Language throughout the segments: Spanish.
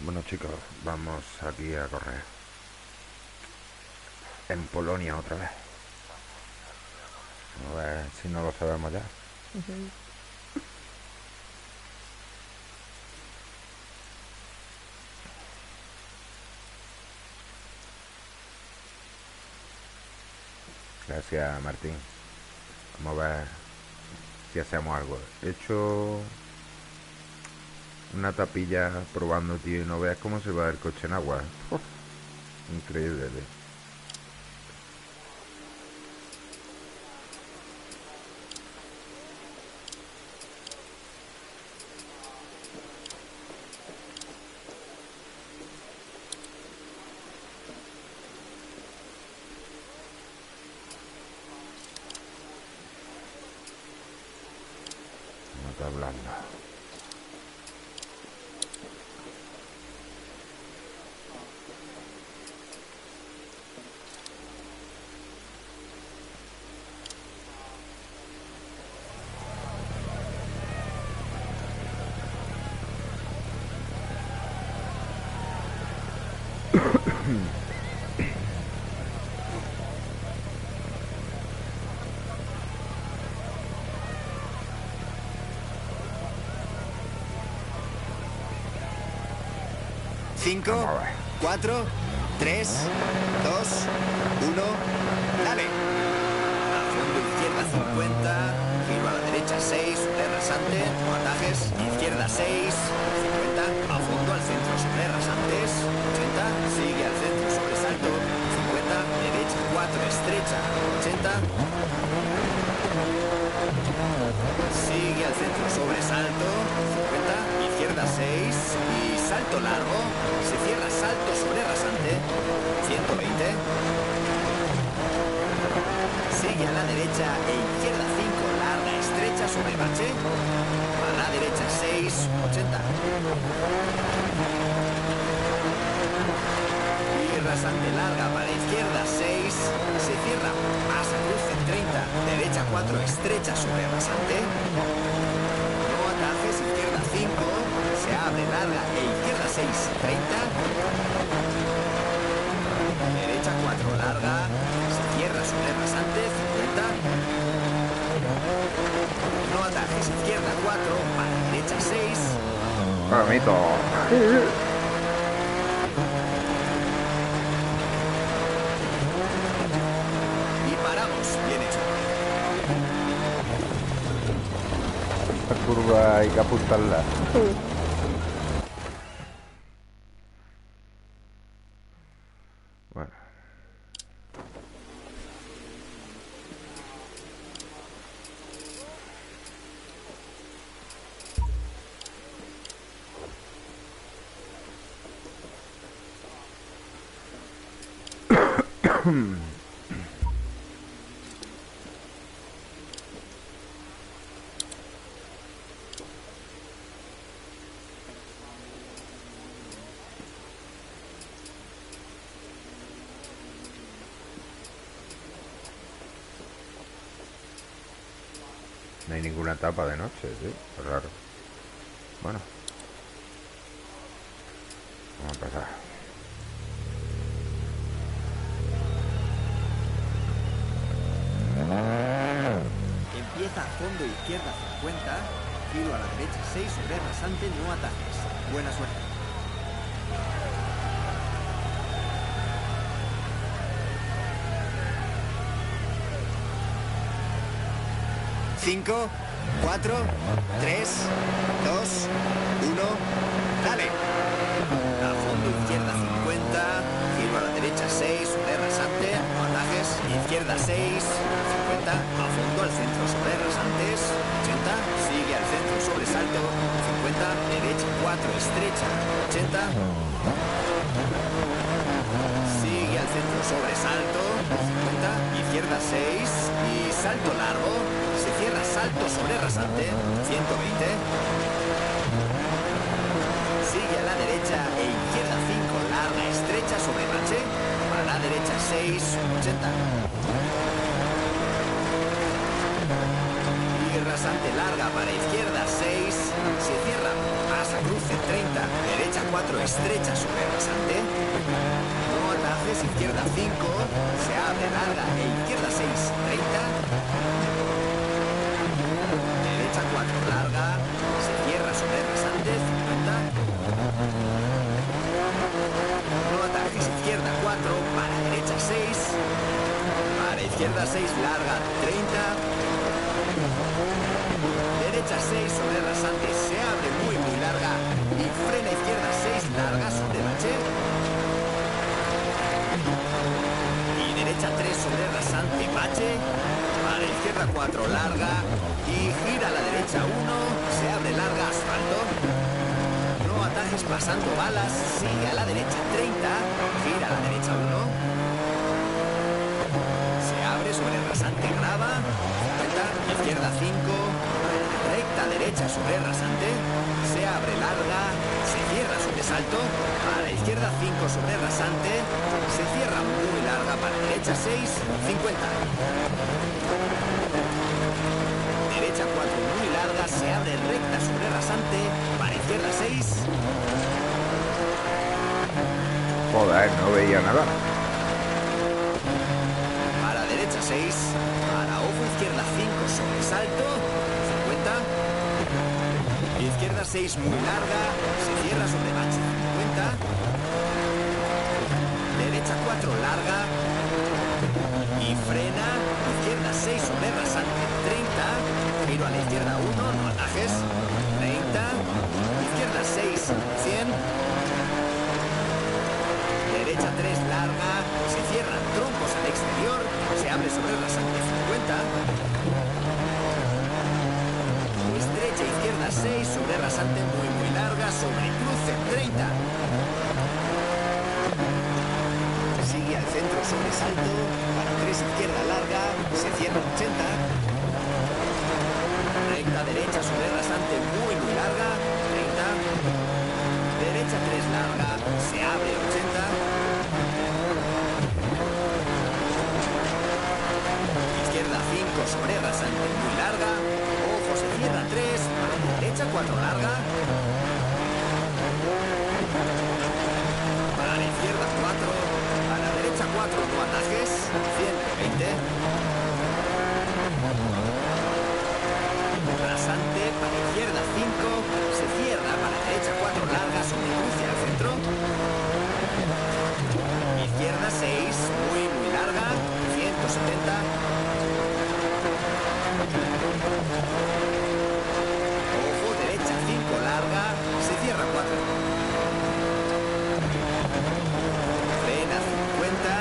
Bueno chicos, vamos aquí a correr. En Polonia otra vez. A ver si no lo sabemos ya. Gracias Martín. Vamos a ver si hacemos algo. He hecho una tapilla probando, tío, y no veas cómo se va el coche en agua. Uf, increíble, tío. No está hablando. Cinco, Vamos a ver. 4, 3, 2, 1, dale. A fondo izquierda 50, giro a la derecha 6, sobre rasante, no atajes, izquierda 6, 50, a fondo al centro sobre rasantes, 80, sigue al centro sobresalto, 50, derecha 4, estrecha, 80, sigue al centro sobresalto, 50, izquierda 6 y salto largo, se cierra salto sobre rasante, 120, sigue a la derecha e izquierda 5, larga, estrecha sobre bache, a la derecha 6, 80. Y rasante larga para izquierda 6, se cierra, pasa cruce 30, derecha 4, estrecha sobre rasante, no atajes, izquierda 5, se abre larga e izquierda 6, 30, derecha 4, larga, se cierra sobre rasante, 50, no atajes, izquierda 4, para derecha 6, Permito. y paramos, bien hecho. Esta curva hay que apuntarla. Bueno. No hay ninguna etapa de noche, tío. Es raro. Bueno. Vamos a empezar. Empieza a fondo izquierda 50, giro a la derecha 6 sobre rasante, no atajes. Buena suerte. Cinco, 4, 3, 2, 1, dale. A fondo izquierda 50, giro a la derecha 6 sobre rasante, no atajes, izquierda 6, 50, a fondo al centro sobre rasantes, 80, sigue al centro sobresalto, 50, derecha 4, estrecha, 80, sigue al centro sobresalto, 50, izquierda 6 y salto largo, se cierra salto sobre rasante, 120, sigue a la derecha e izquierda 5, larga, estrecha sobre bache, a la derecha 6, 80. Y rasante larga para izquierda 6, se cierra, pasa pasa cruce, 30. Derecha 4, estrecha sobre rasante. No atajes, izquierda 5. Se abre larga e izquierda 6, 30. Derecha 4, larga. Se cierra sobre rasante, 50. No atajes, izquierda 4. Para derecha 6. Para izquierda 6, larga, 30. Derecha 6 sobre rasante, se abre muy larga y frena izquierda 6 larga sobre bache. Y derecha 3 sobre rasante, bache. Para izquierda 4 larga y gira a la derecha 1, se abre larga, asfalto. No atajes pasando balas, sigue a la derecha 30, gira a la derecha 1. Se abre sobre rasante, grava, 50, izquierda 5. Recta derecha sobre rasante, se abre larga, se cierra sobre salto, para izquierda 5 sobre rasante, se cierra muy larga, para derecha 6, 50. Derecha 4 muy larga, se abre recta sobre rasante, para izquierda 6. Joder, no veía nada. Para derecha 6, para ojo izquierda 5 sobre salto, 50. Izquierda 6 muy larga, se cierra sobre bache, 50. Derecha 4 larga y frena. Izquierda 6 sobre rasante, 30. Giro a la izquierda 1, no atajes, 30. Izquierda 6, 100. Derecha 3 larga, se cierran troncos al exterior, se abre sobre rasante, 50. Estrecha izquierda 6 sobre rasante muy larga, sobre cruce 30. Sigue al centro sobre salto, para 3 izquierda larga, se cierra 80. Recta derecha sobre rasante muy larga, 30. Derecha 3 larga, se abre 80. Izquierda 5 sobre rasante muy larga. Se cierra 3, para la derecha 4 larga. Para la izquierda 4, para la derecha 4, no atajes, 120. Rasante, para la izquierda 5, se cierra, para la derecha 4 larga, sobre cruce al centro. Izquierda 6, muy larga, 170. Ojo, derecha 5 larga, se cierra 4. Frena 50,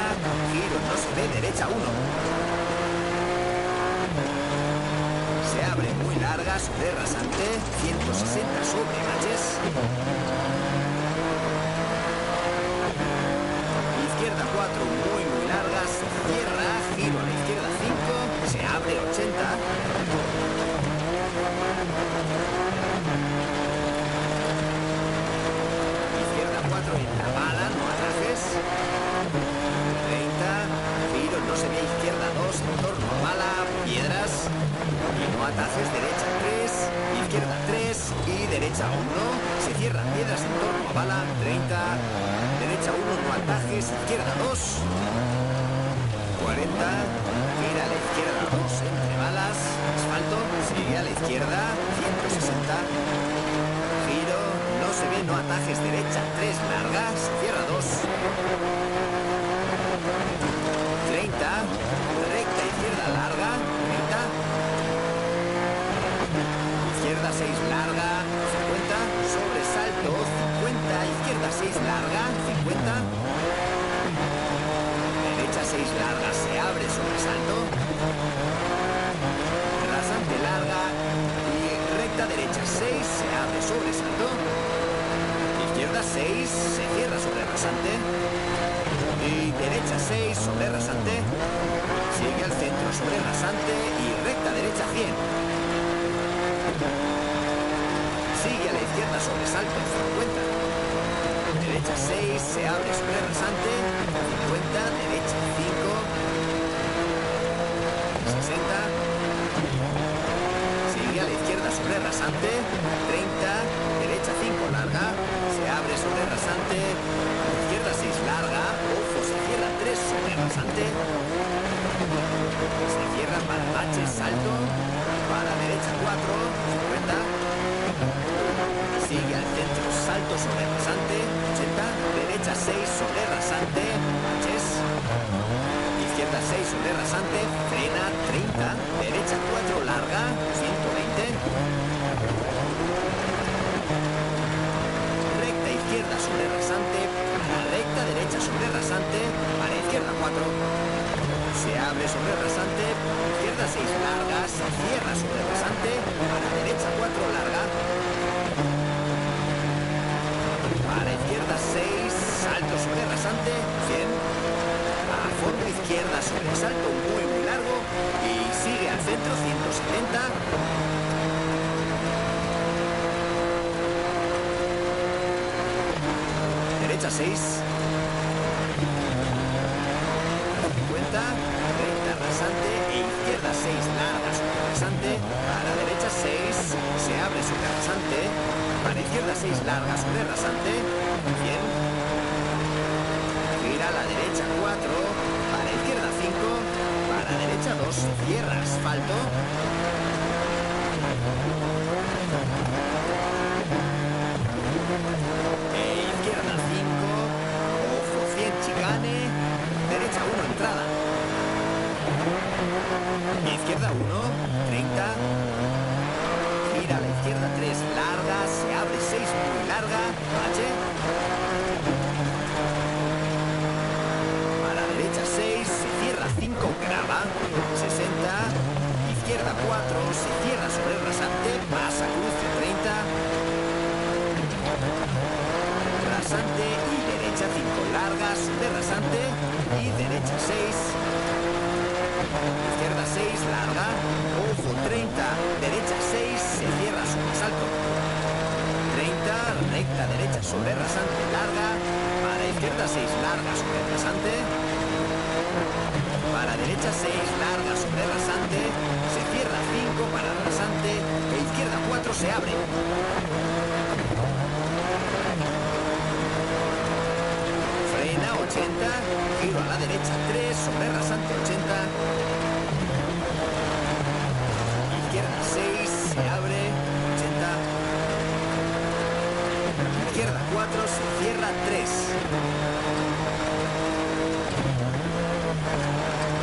giro no se ve, derecha 1. Se abre muy larga, sobre rasante, 160 sobre baches. Izquierda 4 muy larga, se cierra, giro a la izquierda 5, se abre 80. Izquierda 4 en la bala, no atajes. 30, giro, no se ve, izquierda 2, en torno a bala, piedras. Y no atajes, derecha 3, izquierda 3 y derecha 1. Se cierran piedras en torno a bala, 30. Derecha 1, no atajes, izquierda 2. 40, gira a la izquierda 2 entre balas, asfalto, sigue a la izquierda, 160. Giro, no se ve, no atajes, derecha 3 largas, cierra 2. 30, recta izquierda larga, 30. Izquierda 6 larga, 50. Sobresalto, 50. Izquierda 6 larga, 50. Derecha 6 larga, se abre sobresalto. Rasante larga y recta derecha 6, se abre sobresalto. Izquierda 6, se cierra sobre rasante. Y derecha 6 sobre rasante. Sigue al centro sobre rasante y recta derecha 100. Sigue a la izquierda sobresalto, 50. Derecha 6, se abre sobre rasante. 50, derecha 5. 60. Sigue a la izquierda sobre rasante. 30, derecha 5 H, salto. Para derecha 4, 50. Sigue al centro, salto sobre rasante, 80. Derecha 6 sobre rasante, Hs. Izquierda 6 sobre rasante, frena, 30. Derecha 4, larga, 120. Recta izquierda sobre rasante, para recta derecha sobre rasante, para izquierda 4. Se abre sobre rasante, izquierda 6 larga, se cierra sobre rasante, para derecha 4 larga. Para izquierda 6, salto sobre rasante, 100. A fondo izquierda sobre salto muy largo y sigue al centro, 170. Derecha 6. 50. Recta rasante e izquierda 6 larga sobre rasante. Para derecha 6. Se abre sobre rasante. Para izquierda 6 larga sobre rasante. 100. Gira a la derecha 4. Para izquierda 5. Para derecha 2. Cierra asfalto. Izquierda 5, ojo 100 chicane, derecha 1 entrada. Izquierda 1, 30. Gira a la izquierda 3 larga, se abre 6 muy larga, H. Para derecha 6, se cierra 5, grava, 60. Izquierda 4, se cierra sobre el rasante, pasa cruce 30. Rasante y derecha 5 largas, de rasante y derecha 6. Izquierda 6 larga, ojo 30, derecha 6, se cierra sobre salto. 30, recta derecha sobre rasante larga, para izquierda 6 larga sobre rasante. Para derecha 6 larga sobre rasante, se cierra 5 para rasante e izquierda 4 se abre. Frena 80, giro a la derecha 3 sobre rasante 80. Izquierda 6, se abre 80. Izquierda 4, se cierra 3.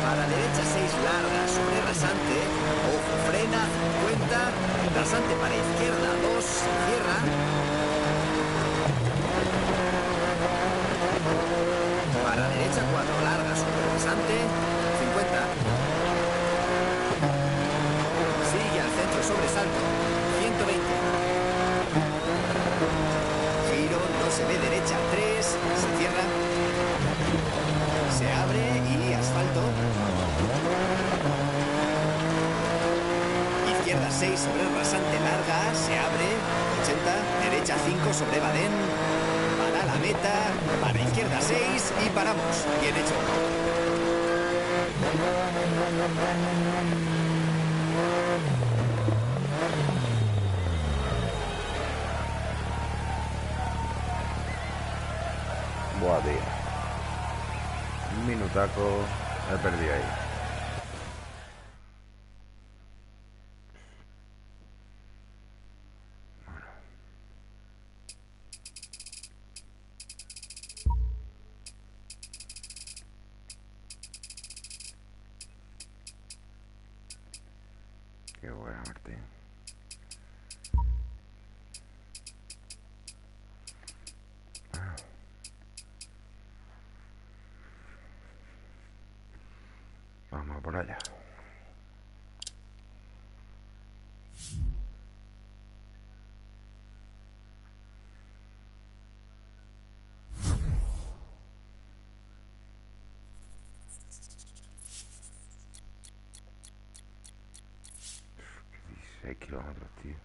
Para derecha 6 larga sobre rasante, ojo frena 50. Rasante para izquierda 2, se cierra. Para derecha 4 larga sobre rasante, 50. Sigue al centro sobre salto, 120. Giro, no se ve derecha 3, se cierra. Se abre y asfalto. Izquierda 6 sobre rasante larga, se abre, 80. Derecha 5 sobre badén. Para la meta, para izquierda 6 y paramos. Bien hecho. Buah, tío. Un minutaco he perdido ahí. Qué buena, Martín. Vamos por allá. Kilómetros, tío.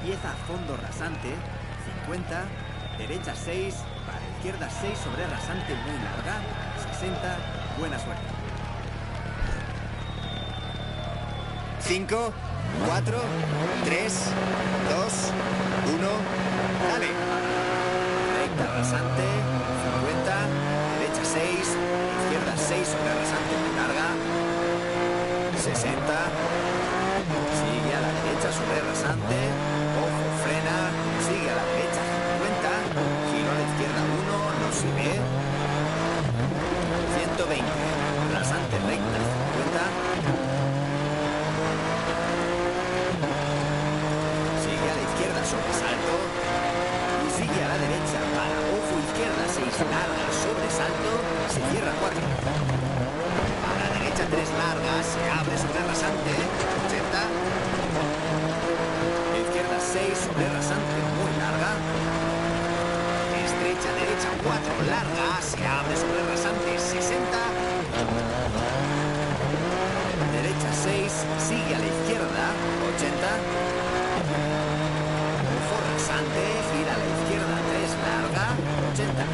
empieza a fondo rasante, 50, derecha 6, para izquierda 6 sobre rasante muy larga, 60, buena suerte. 5, 4, 3, 2, 1, dale. Recta rasante, 50, derecha 6, izquierda 6 sobre rasante muy larga, 60, sigue a la derecha sobre rasante, ojo, frena, sigue a la derecha 50, giro a la izquierda 1, no se ve, 120, rasante recta 50, sigue a la izquierda sobresalto y sigue a la derecha para ojo izquierda 6 largas sobresalto, se cierra 4. A la derecha 3 largas, se abre sobre rasante, 80. Izquierda 6 sobre rasante muy larga. Estrecha derecha 4 larga, se abre sobre rasante, 60. Derecha 6, sigue a la izquierda, 80. Ojo rasante, gira a la izquierda 3 larga, 80.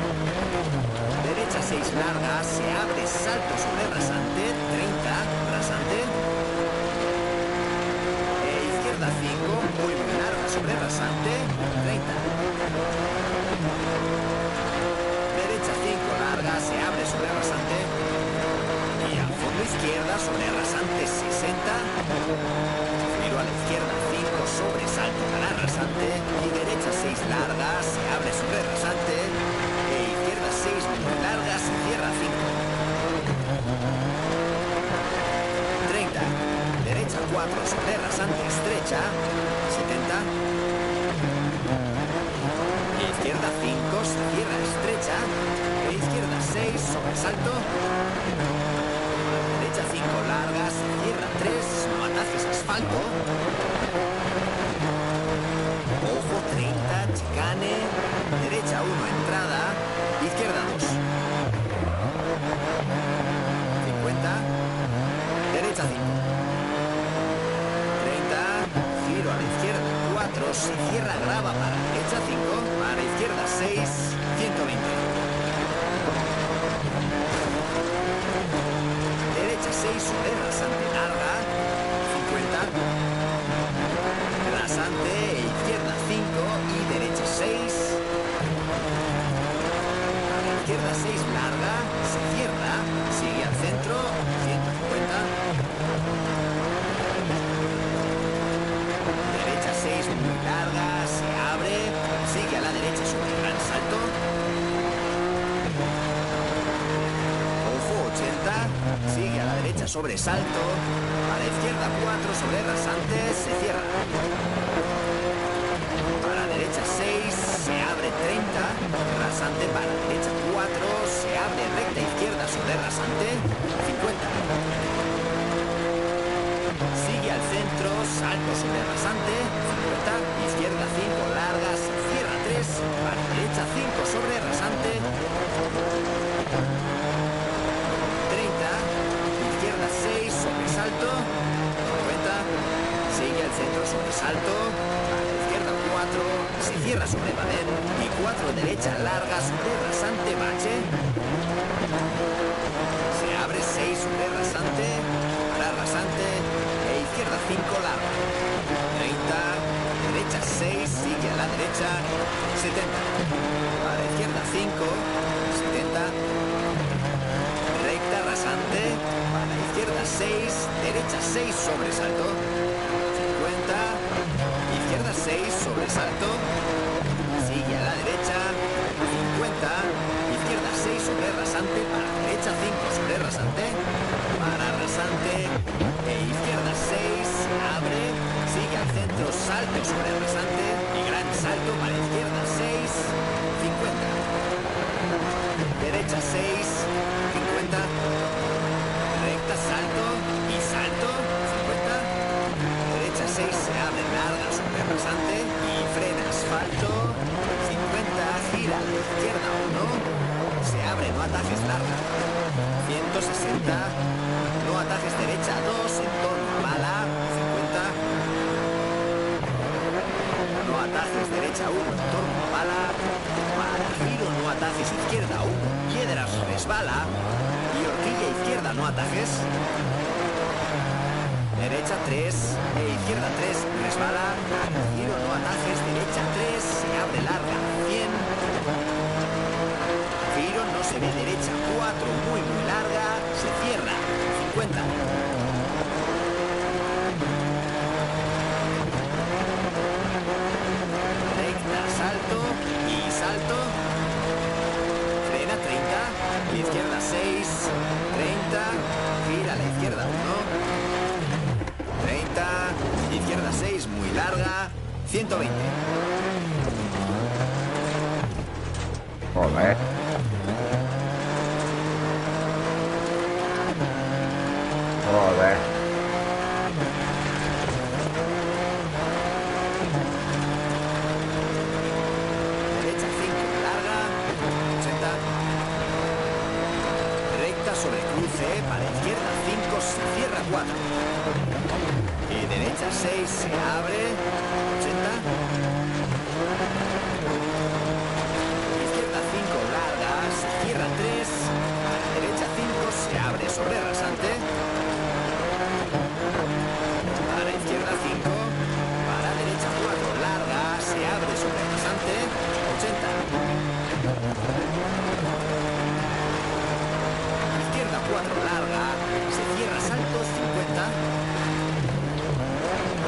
Derecha 6 larga, se abre salto sobre rasante, 30, rasante. Izquierda 5, muy larga sobre rasante, 30. Derecha 5 larga, se abre sobre rasante. Y al fondo izquierda sobre rasante, 60. Giro a la izquierda 5 sobre salto para rasante. Y derecha 6 larga, se abre sobre rasante. Izquierda 6 muy larga, se cierra 5. 30. Derecha 4 sobre rasante estrecha, 70. Izquierda 5, se cierra estrecha. Izquierda 6, sobresalto. Derecha 5 larga, se cierra 3, no atajes asfalto. Ojo 30, chicane. Derecha 1, entrada. Izquierda 2. 50. Derecha 5. 30. Giro a la izquierda 4. Se cierra grava para derecha 5. Para izquierda 6. 120. Derecha 6 sobre rasante larga. 50. Rasante, izquierda 5 y derecha 6. Izquierda 6 larga, se cierra, sigue al centro, 150. Derecha 6 muy larga, se abre, sigue a la derecha sobre gran salto. Ojo 80, sigue a la derecha sobre salto. A la izquierda 4 sobre rasante, se cierra. A la derecha 6, se abre 30, rasante para derecha 4, se abre recta izquierda sobre rasante, 50. Sigue al centro, salto sobre rasante, 50, izquierda 5 larga, se cierra 3, para derecha 5 sobre rasante, 30, izquierda 6 sobre salto, 50, sigue al centro sobre salto, para la izquierda 4, se cierra sobre badén y 4 derecha larga sobre rasante bache. Se abre 6 sobre rasante, para rasante e izquierda 5 larga. 30, derecha 6, sigue a la derecha, 70. A la izquierda 5, 70. Recta rasante, para la izquierda 6, derecha 6 sobre salto. 50, izquierda 6 sobre salto, sigue a la derecha, 50, izquierda 6 sobre rasante, para derecha 5 sobre rasante, para rasante, izquierda 6, abre, sigue al centro, salto sobre rasante, y gran salto para izquierda 6, 50, derecha 6, 50, recta salto, y salto, 50, derecha 6 se abre larga sobre rasante y frena asfalto, 50, gira a la izquierda 1, se abre no atajes larga, 160, no atajes derecha 2, en torno a bala, 50, derecha 1, entorno a bala. Para giro no atajes, izquierda 1, piedras resbala. Y horquilla izquierda no atajes. Derecha 3 e izquierda 3, resbala. Giro no atajes, derecha 3, se abre larga, 100. Giro no se ve, derecha 4, muy larga, se cierra, 50. Recta, salto y salto. Frena 30, izquierda 6, 30, gira a la izquierda 1. 30, izquierda 6, muy larga, 120. Joder. Joder. Derecha 5, larga, 80. Recta sobre cruce, para izquierda 5, se cierra 4. Y derecha 6, se abre, 80. Izquierda 5, larga, se cierra 3. Para derecha 5, se abre sobre rasante. Para izquierda 5, para derecha 4, larga, se abre sobre rasante, 80. Izquierda 4, larga, se cierra salto, 50.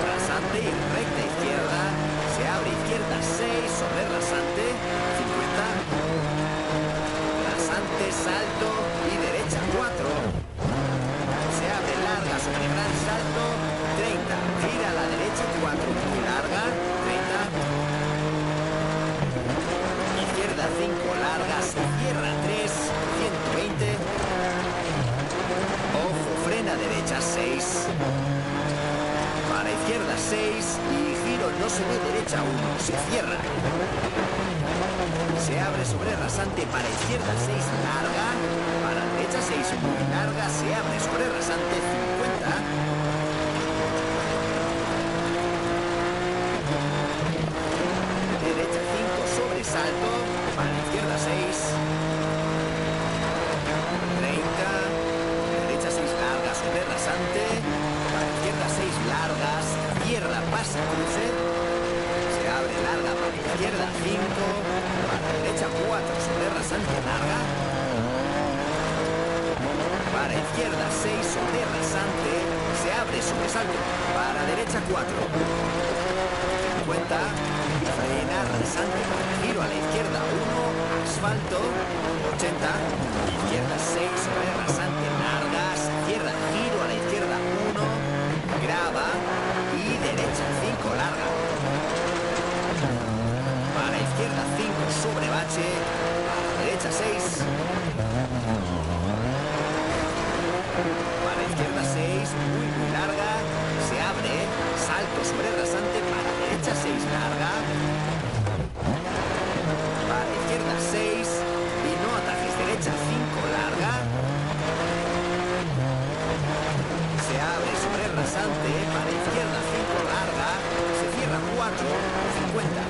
Rasante y recta izquierda, se abre izquierda 6 sobre rasante, 50. Rasante, salto y derecha 4. Se abre larga sobre gran salto, 30. Gira a la derecha 4, muy larga, 30. Izquierda 5, larga, se cierra 3, 120. Ojo, frena derecha 6. Para izquierda 6 y giro no se ve, derecha 1, se cierra. Se abre sobre rasante, para izquierda 6, larga. Para derecha 6, muy larga, se abre sobre rasante, 50. Derecha 5, sobresalto. Para izquierda 6. 30. Derecha 6, larga, sobre rasante. Para izquierda 6, largas. Izquierda, pasa, cruce. Se abre larga, para izquierda 5. Para derecha 4, sobre rasante, larga. Para izquierda 6, sobre rasante, se abre sobresalto. Para derecha 4. 50. Frena rasante, para giro a la izquierda 1. Asfalto. 80. Izquierda 6, sobre rasante, largas. Cierra, giro a la izquierda 1. Grava. Y derecha 5, larga. Para izquierda 5, sobre bache. Para derecha 6. Para izquierda 6, muy larga, se abre, salto sobre rasante, para derecha 6, larga. Para izquierda 6 y no atajes, derecha 5, larga. Se abre sobre rasante, para izquierda 5, larga, se cierra 4, 50.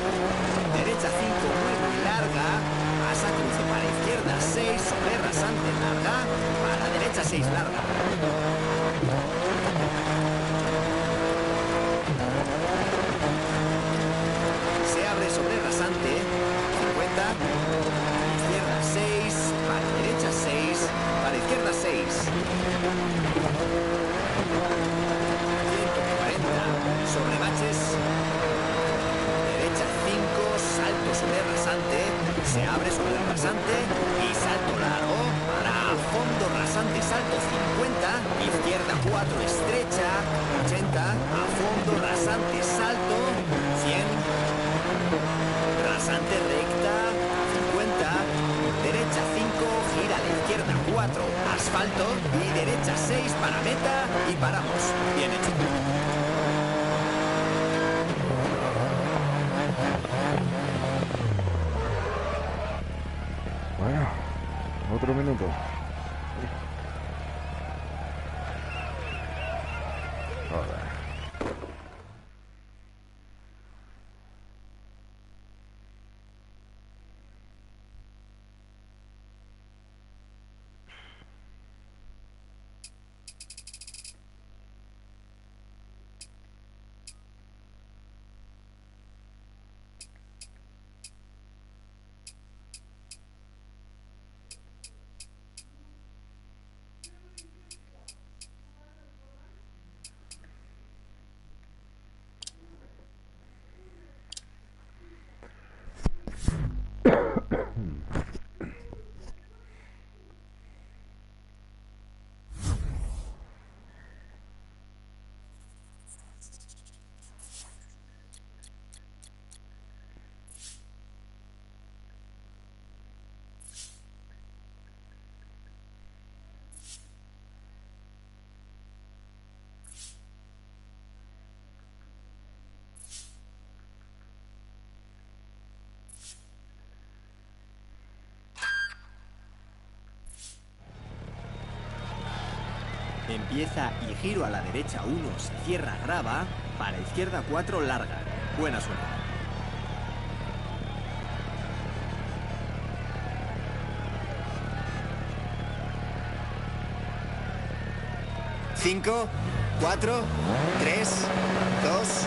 Derecha 5, muy larga, pasa cruce, para izquierda 6, sobre rasante, larga. Para derecha 6, larga. Se abre sobre rasante, 50. Izquierda 6, para derecha 6, para izquierda 6. 140, sobre baches. Derecha 5, salto sobre rasante, se abre sobre el rasante y salto largo. Para fondo rasante, salto 50. Izquierda 4, estrecha, 80. A fondo rasante, salto, 100. Rasante recta, 50. Derecha 5, gira a la izquierda 4, asfalto. Y derecha 6, para meta y paramos. Bien hecho. Bueno, otro minuto. Joder. Empieza y giro a la derecha 1, se cierra grava, para izquierda 4, larga. Buena suerte. 5, 4, 3, 2,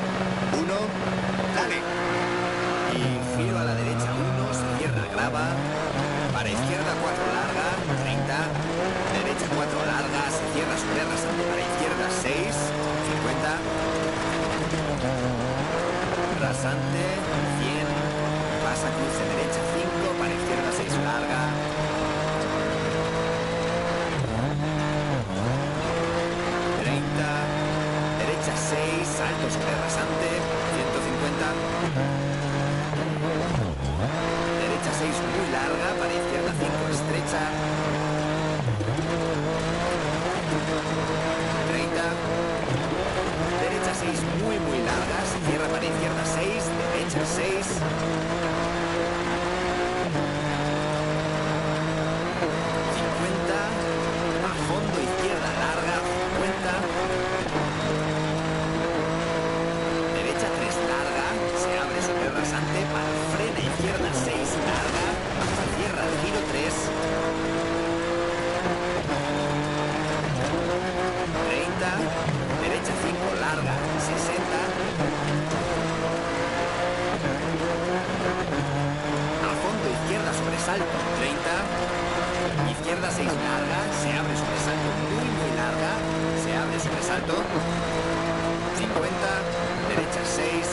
1, dale. Y giro a la derecha 1, se cierra grava, para izquierda 4, larga, 30, derecha 4, larga, se cierra sobre rasante, para izquierda 6, 50, rasante, 100, pasa cruce derecha 5, para izquierda 6, larga, 30, derecha 6, salto sobre rasante, 150, derecha 6 muy larga, para izquierda 5 estrecha, 30, derecha 6 muy larga, se cierra para izquierda 6, derecha 6, 50, a fondo izquierda larga, 50, derecha 3 larga, se abre sobre rasante, para frena izquierda 6 larga, se cierra el giro 3, 30, derecha 5 larga, 60, a fondo izquierda sobresalto, 30, izquierda 6 larga, se abre sobresalto muy larga, se abre sobresalto, 50, derecha 6,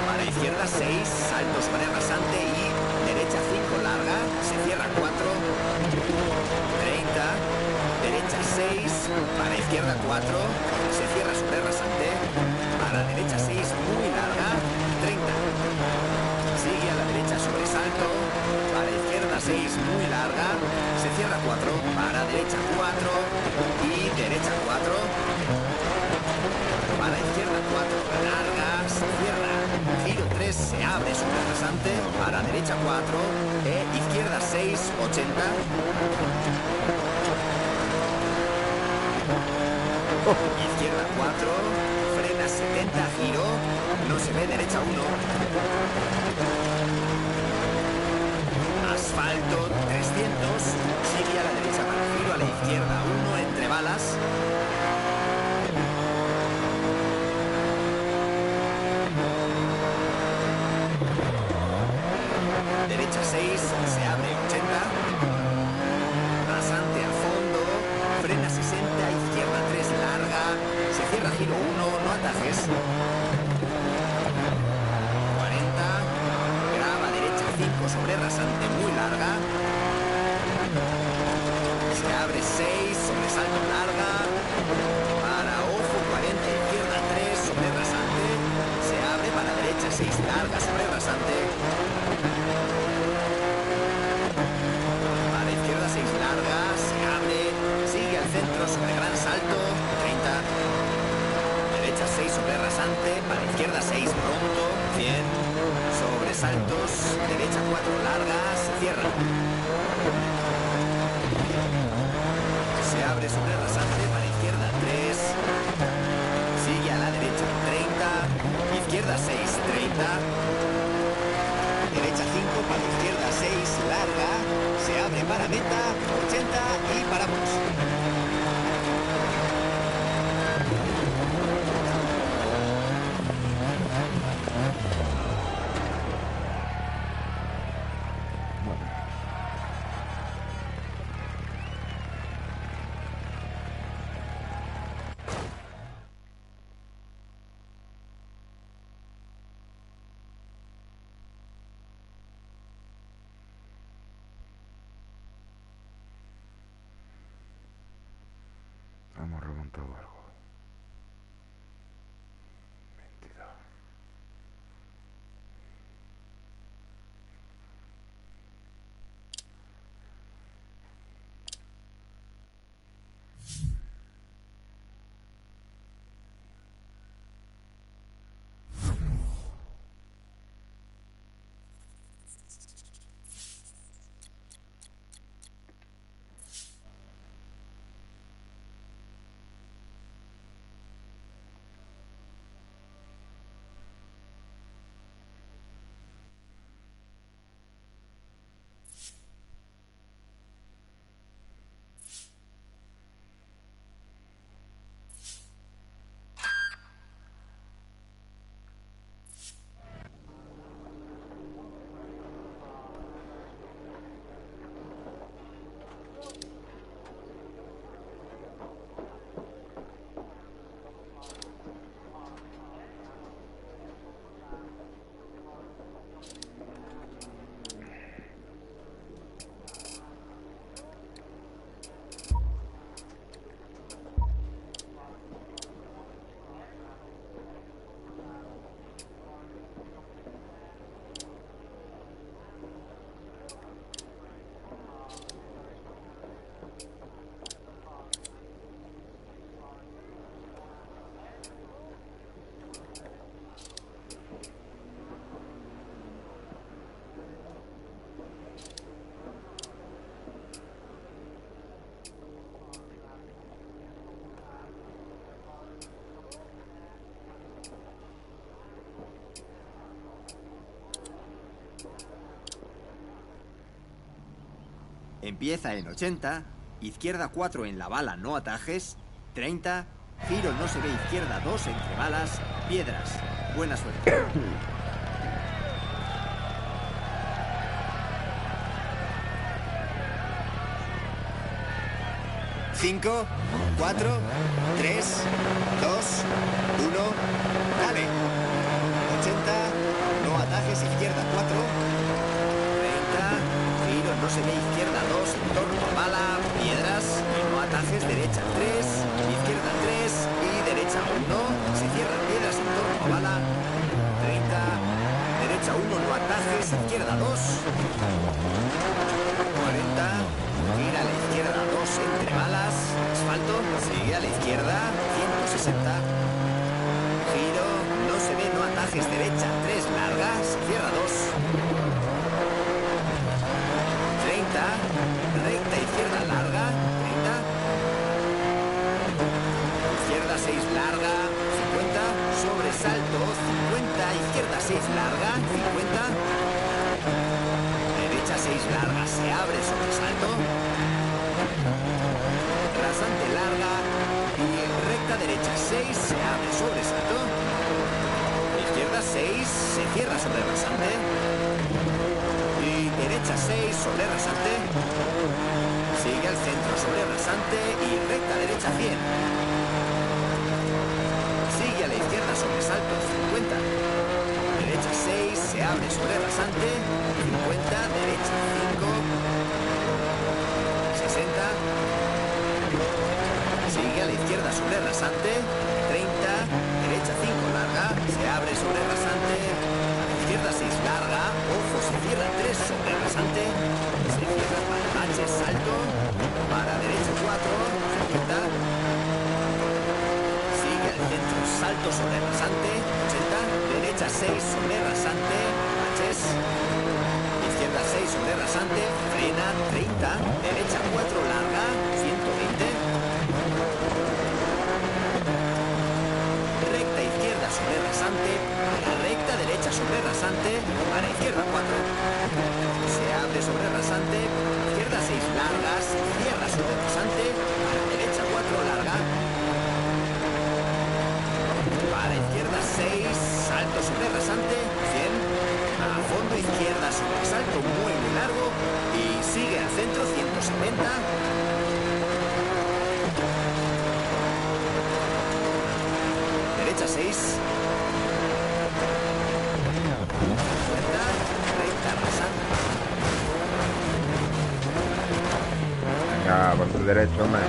para izquierda 6, salto sobre rasante y derecha 5 larga, se cierra 4, 30, derecha 6, para izquierda 4, se cierra sobre rasante, para derecha 6 muy larga, 30, sigue a la derecha sobresalto, para izquierda 6 muy larga, se cierra 4, para derecha 4 y derecha 4, para izquierda 4 larga, se cierra, giro 3 se abre sobre rasante, para derecha 4, izquierda 6, 80, izquierda 4, frena 70, giro, no se ve, derecha 1, asfalto 300, sigue a la derecha para giro, a la izquierda 1, entre balas, derecha 6, se abre 80, rasante al fondo, frena 60, izquierda 3 larga, se cierra giro 1, no atajes, 40, grava derecha 5 sobre rasante muy larga, se abre 6, sobresalto larga, para ojo 40, izquierda 3 sobre rasante, se abre para derecha 6 larga sobre rasante, para izquierda 6 larga, se abre, sigue al centro sobre gran salto, 30, derecha 6 sobre rasante, para izquierda 6 pronto, 100, sobresaltos, derecha 4 larga, se cierra, se abre sobre rasante, para izquierda 3, sigue a la derecha 30, izquierda 6, 30, derecha 5, para izquierda 6, larga, se abre para meta, 80 y paramos. Hemos remontado algo. 22. Empieza en 80, izquierda 4 en la bala, no atajes, 30, giro no se ve, izquierda 2 entre balas, piedras. Buena suerte. Cinco, 4, 3, 2, 1, dale. 80, no atajes, izquierda 4, 30, giro no se ve, izquierda 2, en torno a bala, piedras, y no atajes, derecha 3, izquierda 3 y derecha 1, se cierran piedras en torno a bala, 30, derecha 1, no atajes, izquierda 2, 40, gira a la izquierda 2 entre balas, asfalto, sigue a la izquierda, 160, giro, no se ve, no atajes, derecha 3 larga, se cierra 2, 30, recta izquierda larga, 30, izquierda 6 larga, 50, sobresalto, 50, izquierda 6 larga, 50, derecha 6 larga, se abre, sobresalto, rasante larga y recta derecha 6, se abre, sobresalto, izquierda 6, se cierra sobre rasante y derecha 6 sobre rasante, sigue al centro sobre rasante y recta derecha 100, sigue a la izquierda sobresalto 50, derecha 6, se abre sobre rasante, 50, derecha 5, 60, sigue a la izquierda sobre rasante, 30, derecha 5 larga, se abre sobre rasante, a la izquierda 6 larga, ojo, se cierra 3 sobre rasante, se cierra para H, salto, para derecha 4, 50, sigue al centro, salto sobre rasante, 80, derecha 6 sobre rasante, Hs, izquierda 6 sobre rasante, frena, 30, derecha 4 larga, 120, recta izquierda sobre rasante, para recta derecha sobre rasante, para izquierda 4, se abre sobre rasante, izquierda 6 largas, cierra sobre rasante, para derecha 4 larga, para izquierda 6, salto sobre rasante, 100, a fondo izquierda sobre salto muy largo y sigue al centro, 170, derecha 6, 50, recta rasante. Venga, por tu derecho, hombre.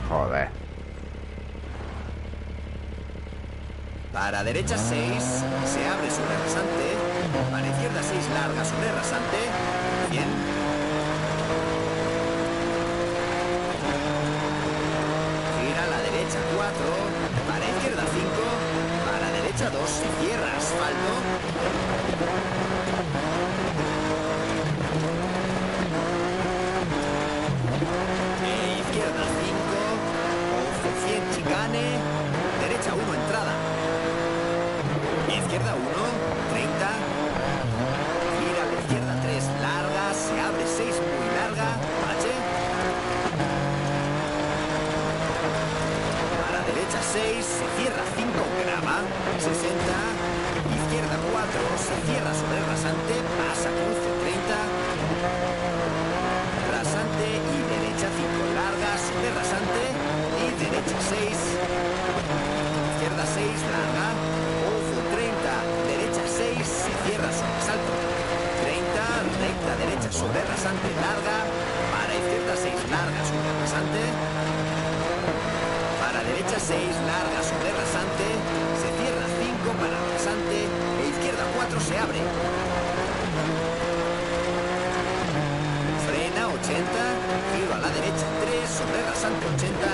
Joder. Para derecha 6, se abre sobre rasante, para izquierda 6 larga sobre rasante, 100. Gira a la derecha 4, para izquierda 5, para derecha 2, se cierra asfalto. Izquierda 5, ojo 100, chicane, derecha 1, entrada. Izquierda 1, 30, gira a la izquierda 3, larga, se abre 6, muy larga, H. Para derecha 6, se cierra 5, grava, 60, izquierda 4, se cierra sobre el rasante, pasa cruce 30, rasante y derecha 5, larga, sobre rasante y derecha 6, izquierda 6, larga, ojo 30, derecha 6, se cierra sobre salto, 30, recta derecha sobre rasante, larga, para izquierda 6, larga sobre rasante, para derecha 6, larga sobre rasante, se cierra 5 para rasante, e izquierda 4 se abre. Frena 80, giro a la derecha 3, sobre rasante 80.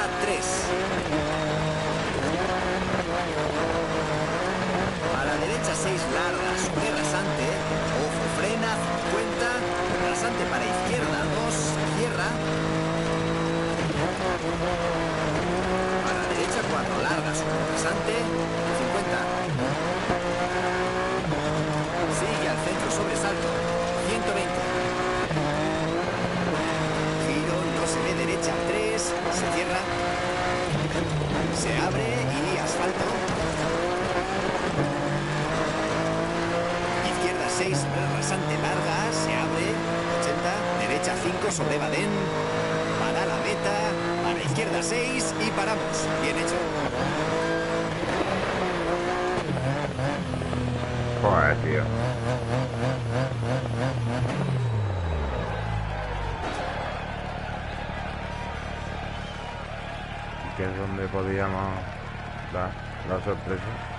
izquierda 3. A la derecha 6 largas, de rasante. Ojo, frena, 50. Rasante para izquierda 2, cierra. A la derecha 4 largas, rasante, 50. Sigue al centro, sobresalto, 120. Giro, no se ve, derecha 3, se cierra. Se abre y asfalto. Izquierda 6, rasante larga, se abre, 80. Derecha 5 sobre Badén. Para la meta, para izquierda 6 y paramos. Bien hecho. Joder, tío. Que es donde podíamos dar la sorpresa.